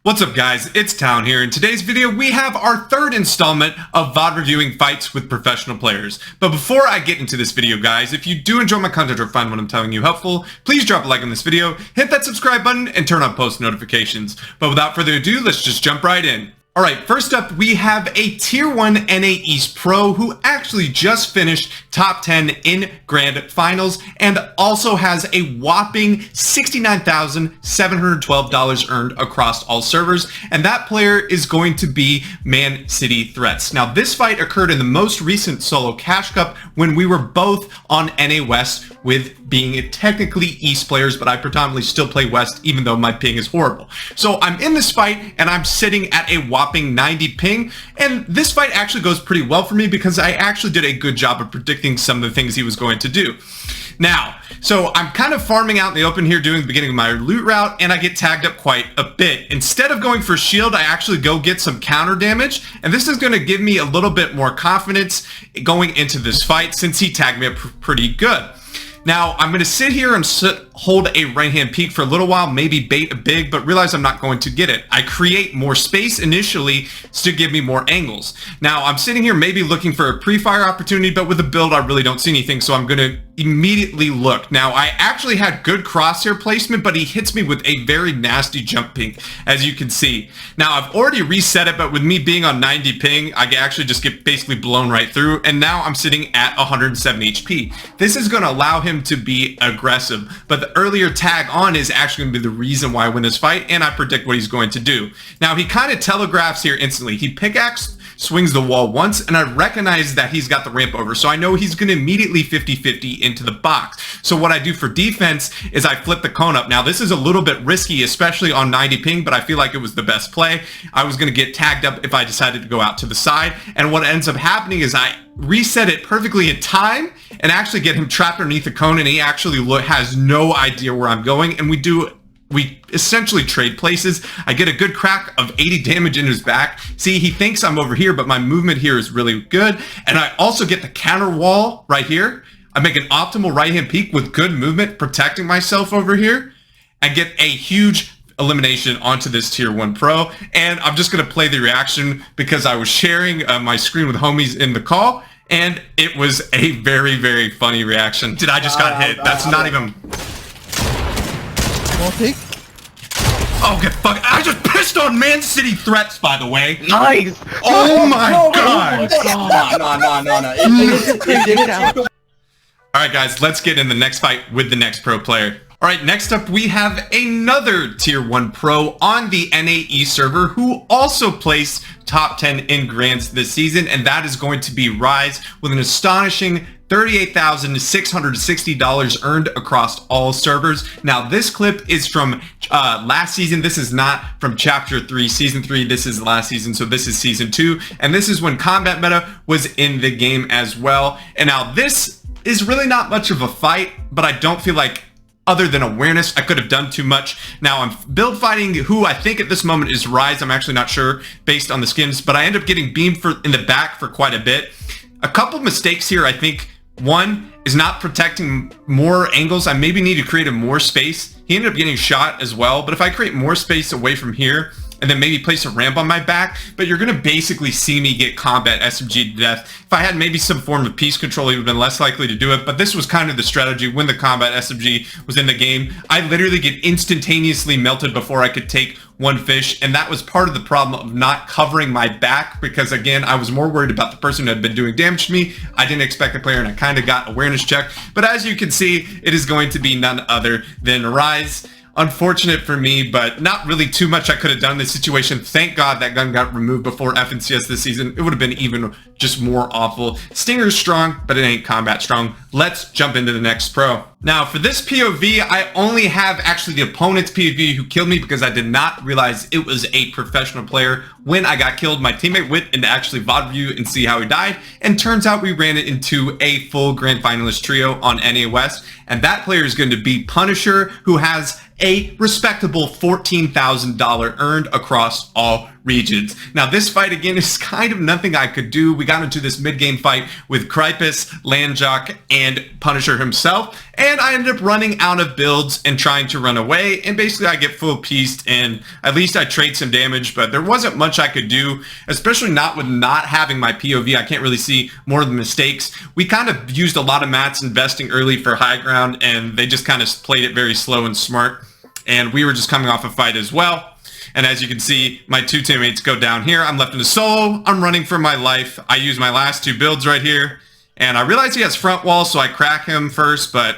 What's up guys, it's Talon here. In today's video we have our third installment of VOD reviewing fights with professional players. But before I get into this video guys, if you do enjoy my content or find what I'm telling you helpful, please drop a like on this video, hit that subscribe button, and turn on post notifications. But without further ado, let's just jump right in. Alright, first up we have a Tier 1 NA East Pro who actually just finished top 10 in Grand Finals and also has a whopping $69,712 earned across all servers, and that player is going to be Man City Threats. Now this fight occurred in the most recent solo Cash Cup when we were both on NA West, with being technically East players, but I predominantly still play West even though my ping is horrible. So I'm in this fight and I'm sitting at a whopping 90 ping, and this fight actually goes pretty well for me because I actually did a good job of predicting some of the things he was going to do. Now, so I'm kind of farming out in the open here doing the beginning of my loot route, and I get tagged up quite a bit. Instead of going for shield, I actually go get some counter damage, and this is going to give me a little bit more confidence going into this fight since he tagged me up pretty good. Now, I'm going to sit here and hold a right-hand peek for a little while, maybe bait a big, but realize I'm not going to get it. I create more space initially to give me more angles. Now, I'm sitting here maybe looking for a pre-fire opportunity, but with the build, I really don't see anything, so I'm going to immediately look. Now, I actually had good crosshair placement, but he hits me with a very nasty jump ping, as you can see. Now, I've already reset it, but with me being on 90 ping, I actually just get basically blown right through, and now I'm sitting at 107 HP. This is going to allow him to be aggressive, but the earlier tag on is actually going to be the reason why I win this fight, and I predict what he's going to do. Now, he kind of telegraphs here instantly. He pickaxe swings the wall once, and I recognize that he's got the ramp over, so I know he's going to immediately 50-50 into the box. So what I do for defense is I flip the cone up. Now this is a little bit risky, especially on 90 ping, but I feel like it was the best play. I was going to get tagged up if I decided to go out to the side, and what ends up happening is I reset it perfectly in time and actually get him trapped underneath the cone, and he actually has no idea where I'm going, and we essentially trade places. I get a good crack of 80 damage in his back. See, he thinks I'm over here, but my movement here is really good. And I also get the counter wall right here. I make an optimal right-hand peek with good movement, protecting myself over here. I get a huge elimination onto this Tier 1 Pro. And I'm just going to play the reaction because I was sharing my screen with homies in the call. And it was a very, very funny reaction. I just got hit. That's not even... Oh, get fuck! I just pissed on Man City Threats, by the way. Nice. Oh my god! No. Alright guys, let's get in the next fight with the next pro player. Alright, next up we have another Tier 1 Pro on the NAE server who also placed top 10 in Grands this season, and that is going to be Rise with an astonishing $38,660 earned across all servers. Now this clip is from last season. This is not from chapter 3 season 3. This is last season, so this is season 2, and this is when combat meta was in the game as well. And now this is really not much of a fight, but I don't feel like, other than awareness, I could have done too much. Now I'm build fighting who I think at this moment is Rise. I'm actually not sure based on the skins, but I end up getting beamed in the back for quite a bit. A couple mistakes here, I think. One is not protecting more angles. I maybe need to create a more space. He ended up getting shot as well, but if I create more space away from here and then maybe place a ramp on my back, but you're going to basically see me get combat SMG to death. If I had maybe some form of piece control, he would have been less likely to do it, but this was kind of the strategy when the combat SMG was in the game. I literally get instantaneously melted before I could take one fish, and that was part of the problem of not covering my back because, again, I was more worried about the person who had been doing damage to me. I didn't expect the player, and I kind of got awareness check, but as you can see, it is going to be none other than Rise. Unfortunate for me, but not really too much I could have done in this situation. Thank God that gun got removed before FNCS this season. It would have been even just more awful. Stinger's strong, but it ain't combat strong. Let's jump into the next pro. Now, for this POV, I only have actually the opponent's POV who killed me because I did not realize it was a professional player when I got killed. My teammate went into actually VOD review and see how he died, and turns out we ran it into a full grand finalist trio on NA West, and that player is going to be Punisher, who has a respectable $14,000 earned across all regions. Now this fight again is kind of nothing I could do. We got into this mid-game fight with Krypus, Landjock, and Punisher himself, and I ended up running out of builds and trying to run away, and basically I get full pieced, and at least I trade some damage, but there wasn't much I could do, especially not with not having my POV. I can't really see more of the mistakes. We kind of used a lot of mats investing early for high ground, and they just kind of played it very slow and smart, and we were just coming off a fight as well. And as you can see, my two teammates go down here. I'm left in a solo. I'm running for my life. I use my last two builds right here. And I realize he has front wall, so I crack him first, but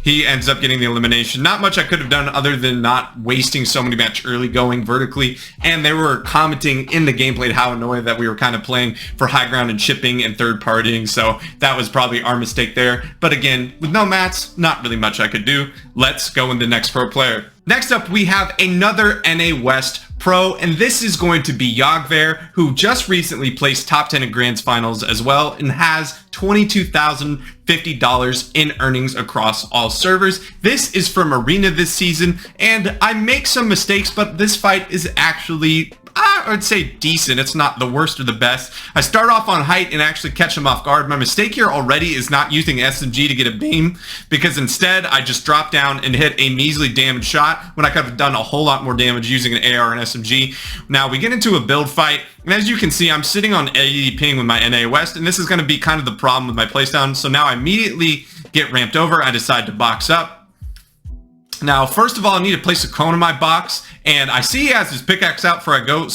he ends up getting the elimination. Not much I could have done other than not wasting so many match early going vertically. And they were commenting in the gameplay how annoyed that we were kind of playing for high ground and chipping and third partying. So that was probably our mistake there. But again, with no mats, not really much I could do. Let's go in the next pro player. Next up, we have another NA West pro, and this is going to be Yogvere, who just recently placed top 10 in Grands Finals as well, and has $22,050 in earnings across all servers. This is from Arena this season, and I make some mistakes, but this fight is actually, I would say, decent. It's not the worst or the best. I start off on height and actually catch him off guard. My mistake here already is not using SMG to get a beam, because instead I just drop down and hit a measly damage shot when I could have done a whole lot more damage using an AR and SMG. Now we get into a build fight, and as you can see, I'm sitting on 80 ping with my NA West, and this is going to be kind of the problem with my playstyle. So now I immediately get ramped over. I decide to box up. Now, first of all, I need to place a cone in my box, and I see he has his pickaxe out so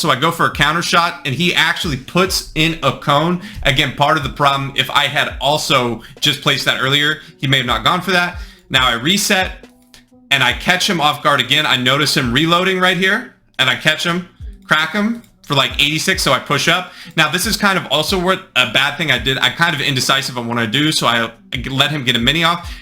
I go for a counter shot, and he actually puts in a cone. Again, part of the problem, if I had also just placed that earlier, he may have not gone for that. Now I reset, and I catch him off guard again. I notice him reloading right here, and I catch him, crack him for like 86, so I push up. Now, this is kind of also what a bad thing I did. I'm kind of indecisive on what I do, so I let him get a mini off.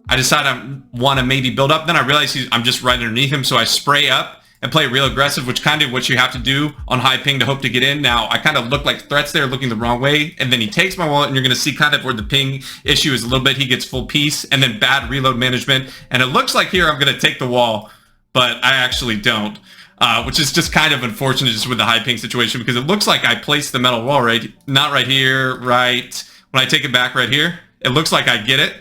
I decide I want to maybe build up. Then I realize I'm just right underneath him, so I spray up and play real aggressive, which kind of what you have to do on high ping to hope to get in. Now, I kind of look like threats there, looking the wrong way, and then he takes my wallet, and you're going to see kind of where the ping issue is a little bit. He gets full piece, and then bad reload management, and it looks like here I'm going to take the wall, but I actually don't. Which is just kind of unfortunate just with the high ping situation, because it looks like I placed the metal wall not right here, right when I take it back right here. It looks like I get it,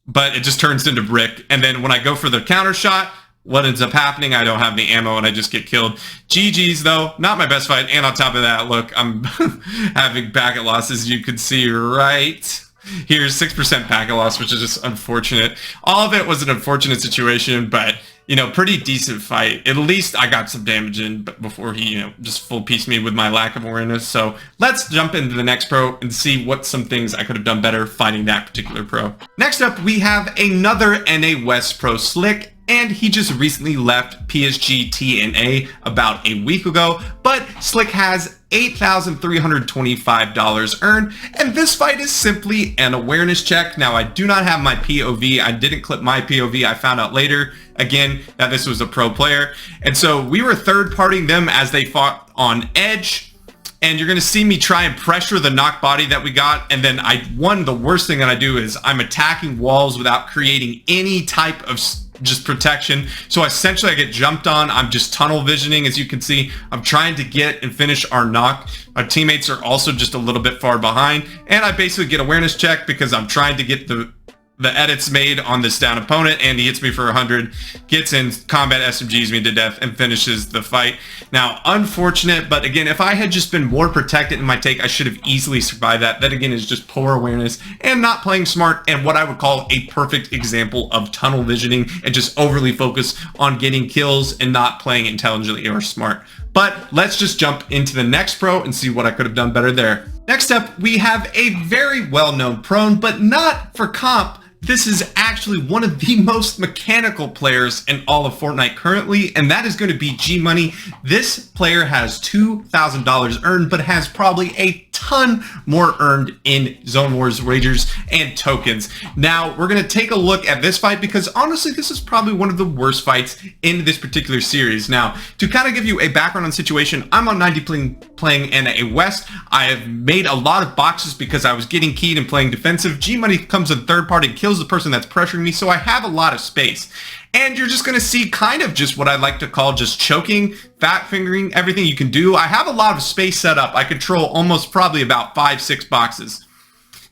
but it just turns into brick. And then when I go for the counter shot, what ends up happening, I don't have any ammo and I just get killed. GG's though, not my best fight. And on top of that, look, I'm having packet losses. You can see right here's 6% packet loss, which is just unfortunate. All of it was an unfortunate situation, but you know, pretty decent fight. At least I got some damage in before he, you know, just full pieced me with my lack of awareness. So let's jump into the next pro and see what some things I could have done better fighting that particular pro. Next up, we have another NA West pro, Slick, and he just recently left PSG TNA about a week ago, but Slick has $8,325 earned, and this fight is simply an awareness check. Now, I do not have my POV. I didn't clip my POV. I found out later, again, that this was a pro player, and so we were third-partying them as they fought on edge, and you're going to see me try and pressure the knock body that we got, and then the worst thing that I do is I'm attacking walls without creating any type of just protection. So essentially I get jumped on. I'm just tunnel visioning. As you can see, I'm trying to get and finish our knock. Our teammates are also just a little bit far behind, and I basically get awareness check because I'm trying to get the edits made on this down opponent, and he hits me for 100, gets in, combat SMGs me to death, and finishes the fight. Now, unfortunate, but again, if I had just been more protected in my take, I should have easily survived that. That again is just poor awareness and not playing smart, and what I would call a perfect example of tunnel visioning and just overly focus on getting kills and not playing intelligently or smart. But let's just jump into the next pro and see what I could have done better there. Next up, we have a very well-known prone, but not for comp. This is actually one of the most mechanical players in all of Fortnite currently, and that is going to be GMoney. This player has $2,000 earned, but has probably a ton more earned in Zone Wars wagers and tokens. Now, we're going to take a look at this fight because honestly, this is probably one of the worst fights in this particular series. Now, to kind of give you a background on the situation, I'm on 90 playing NA West. I have made a lot of boxes because I was getting keyed and playing defensive. GMoney comes in third party and kills the person that's pressuring me, so I have a lot of space. And you're just going to see kind of just what I like to call just choking, fat fingering, everything you can do. I have a lot of space set up. I control almost probably about 5-6 boxes.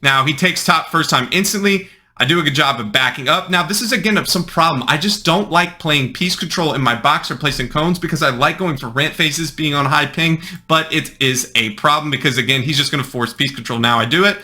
Now, he takes top first time instantly. I do a good job of backing up. Now, this is, again, some problem. I just don't like playing piece control in my box or placing cones because I like going for rant faces, being on high ping, but it is a problem because, again, he's just going to force piece control. Now I do it,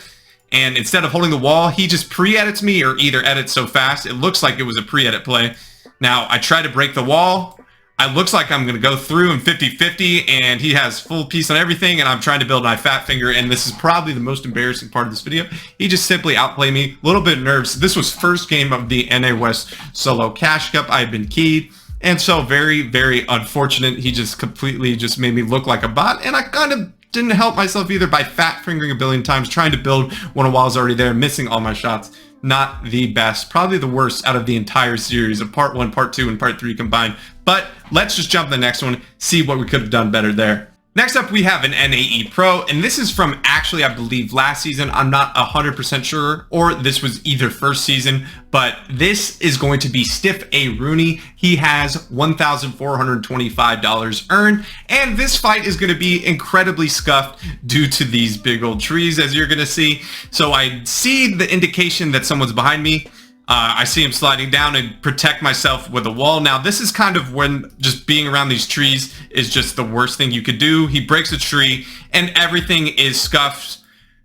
and instead of holding the wall, he just pre-edits me or either edits so fast. It looks like it was a pre-edit play. Now, I try to break the wall. It looks like I'm going to go through in 50-50, and he has full piece on everything, and I'm trying to build my fat finger, and this is probably the most embarrassing part of this video. He just simply outplayed me. A little bit nervous. This was first game of the NA West Solo Cash Cup. I had been keyed, and so very, very unfortunate. He just completely just made me look like a bot, and I kind of didn't help myself either by fat fingering a billion times, trying to build when a wall's already there, missing all my shots. Not the best, probably the worst out of the entire series of part 1, part 2, and part 3 combined. But let's just jump to the next one, see what we could have done better there. Next up, we have an NAE Pro, and this is from actually, I believe, last season. I'm not 100% sure, or this was either first season, but this is going to be Stiff A. Rooney. He has $1,425 earned, and this fight is going to be incredibly scuffed due to these big old trees, as you're going to see. So I see the indication that someone's behind me. I see him sliding down and protect myself with a wall. Now, this is kind of when just being around these trees is just the worst thing you could do. He breaks a tree and everything is scuffed,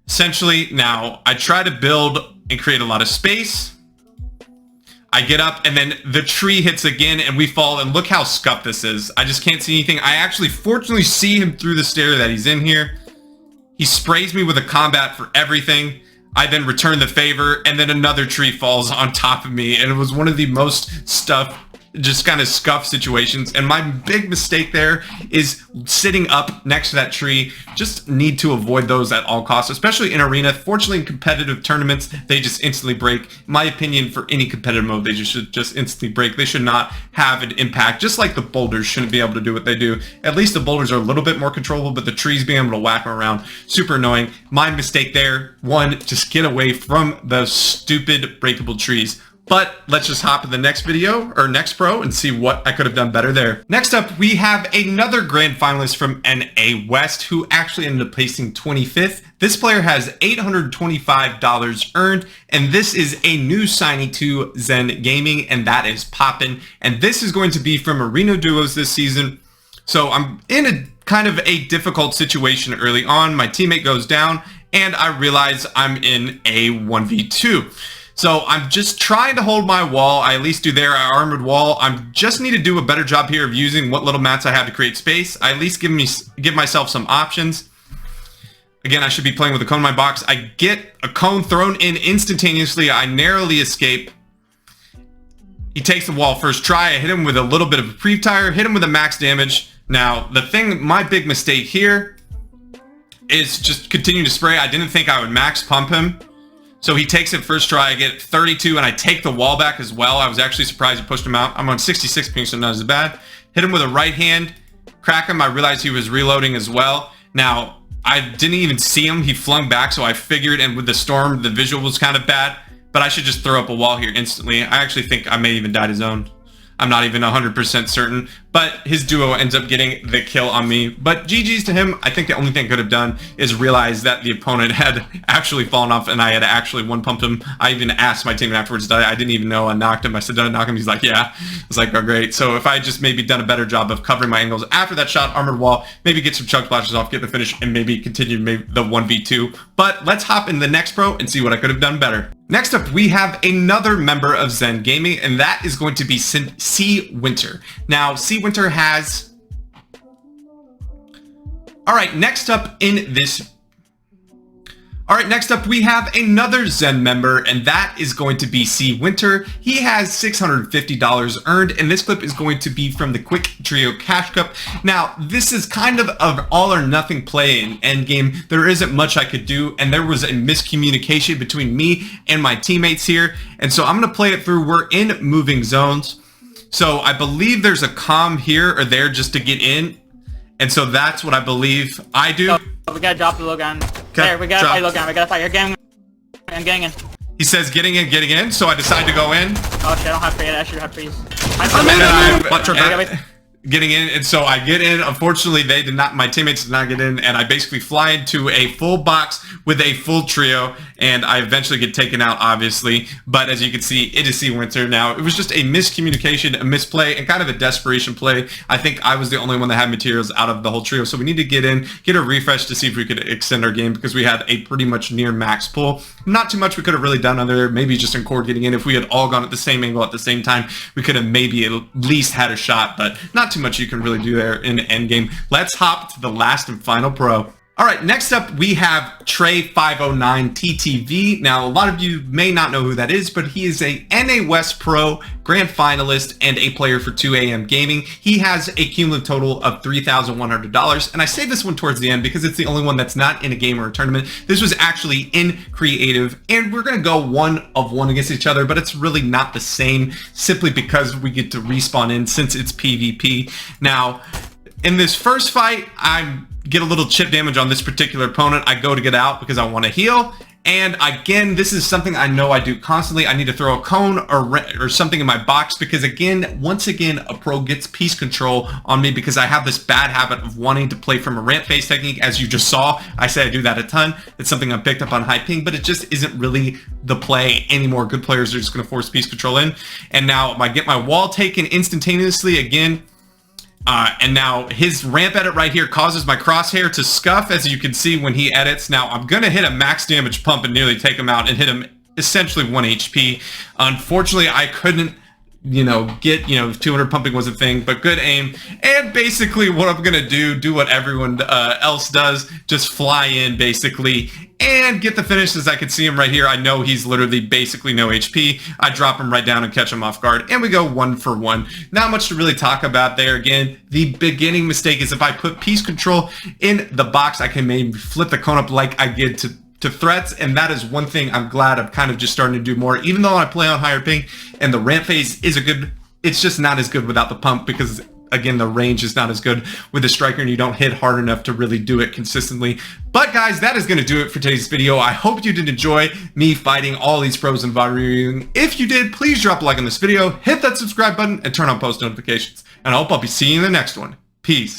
essentially. Now, I try to build and create a lot of space. I get up and then the tree hits again and we fall, and look how scuffed this is. I just can't see anything. I actually fortunately see him through the stair that he's in here. He sprays me with a combat for everything. I then return the favor, and then another tree falls on top of me, and it was one of the most just kind of scuffed situations. And my big mistake there is sitting up next to that tree. Just need to avoid those at all costs, especially in arena. Fortunately, in competitive tournaments, they just instantly break. In my opinion, for any competitive mode, they should just instantly break. They should not have an impact, just like the boulders shouldn't be able to do what they do. At least the boulders are a little bit more controllable, but the trees being able to whack them around, super annoying. My mistake there, one, just get away from those stupid breakable trees. But let's just hop in the next video, or next pro, and see what I could have done better there. Next up, we have another grand finalist from NA West who actually ended up placing 25th. This player has $825 earned, and this is a new signee to Zen Gaming, and that is Poppin. And this is going to be from Arena Duos this season. So I'm in a kind of a difficult situation early on. My teammate goes down, and I realize I'm in a 1v2. So I'm just trying to hold my wall. I at least do there, I armored wall. I just need to do a better job here of using what little mats I have to create space. I at least give myself some options. Again, I should be playing with a cone in my box. I get a cone thrown in instantaneously. I narrowly escape. He takes the wall first try. I hit him with a little bit of a pre-tire, hit him with a max damage. Now, my big mistake here is just continue to spray. I didn't think I would max pump him. So he takes it first try, I get 32, and I take the wall back as well. I was actually surprised he pushed him out. I'm on 66 ping, so not as bad. Hit him with a right hand, crack him. I realized he was reloading as well. Now, I didn't even see him. He flung back, so I figured, and with the storm, the visual was kind of bad, but I should just throw up a wall here instantly. I actually think I may even die to zone. I'm not even 100% certain, but his duo ends up getting the kill on me. But GG's to him. I think the only thing I could have done is realize that the opponent had actually fallen off and I had actually one-pumped him. I even asked my teammate afterwards, I didn't even know I knocked him. I said, did I knock him? He's like, yeah. I was like, oh, great. So if I had just maybe done a better job of covering my angles after that shot, armored wall, maybe get some chug splashes off, get the finish, and maybe continue the 1v2. But let's hop in the next pro and see what I could have done better. Next up, we have another member of Zen Gaming, and that is going to be Cwinter. Now, Cwinter has... Alright, next up we have another Zen member, and that is going to be Cwinter. He has $650 earned, and this clip is going to be from the Quick Trio Cash Cup. Now, this is kind of an all or nothing play in endgame. There isn't much I could do, and there was a miscommunication between me and my teammates here, and so I'm going to play it through. We're in moving zones, so I believe there's a comm here or there just to get in, and so that's what I believe I do. Oh, we gotta drop the low gun. There, we gotta fight low gun. We gotta fight. You're getting. I'm getting in. He says getting in, so I decide to go in. Oh shit, I don't have freeze. I should have freeze. Watch your back. Getting in, and so I get in. Unfortunately, my teammates did not get in, and I basically fly into a full box with a full trio, and I eventually get taken out, obviously. But as you can see, it is Cwinter now. It was just a miscommunication, a misplay, and kind of a desperation play. I think I was the only one that had materials out of the whole trio, so we need to get in, get a refresh to see if we could extend our game, because we had a pretty much near max pull. Not too much we could have really done other, maybe just in core getting in. If we had all gone at the same angle at the same time, we could have maybe at least had a shot, but not too much you can really do there in the end game. Let's hop to the last and final pro. All right, next up we have Trey 509 TTV. Now, a lot of you may not know who that is, but he is a NA West Pro, grand finalist, and a player for 2AM Gaming. He has a cumulative total of $3,100, and I say this one towards the end because it's the only one that's not in a game or a tournament. This was actually in creative, and we're gonna go 1-of-1 against each other, but it's really not the same, simply because we get to respawn in since it's PvP. Now, in this first fight, I get a little chip damage on this particular opponent. I go to get out because I want to heal. And again, this is something I know I do constantly. I need to throw a cone or something in my box because once again, a pro gets piece control on me because I have this bad habit of wanting to play from a ramp phase technique. As you just saw, I say I do that a ton. It's something I picked up on high ping, but it just isn't really the play anymore. Good players are just going to force piece control in. And now I get my wall taken instantaneously again. And now his ramp edit right here causes my crosshair to scuff, as you can see when he edits. Now I'm gonna hit a max damage pump and nearly take him out and hit him essentially 1 HP. Unfortunately, I couldn't, get, 200 pumping was a thing, but good aim. And basically what I'm gonna do what everyone else does, just fly in basically and get the finish. As I can see him right here, I know he's literally basically no HP. I drop him right down and catch him off guard, and we go 1-for-1. Not much to really talk about there. Again, the beginning mistake is if I put piece control in the box, I can maybe flip the cone up like I did to threats, and that is one thing I'm glad I'm kind of just starting to do more. Even though I play on higher ping and the ramp phase is it's just not as good without the pump, because again, the range is not as good with the striker and you don't hit hard enough to really do it consistently. But guys, that is going to do it for today's video. I hope you did enjoy me fighting all these pros and VOD reviewing. If you did, please drop a like on this video, hit that subscribe button, and turn on post notifications. And I hope I'll be seeing you in the next one. Peace.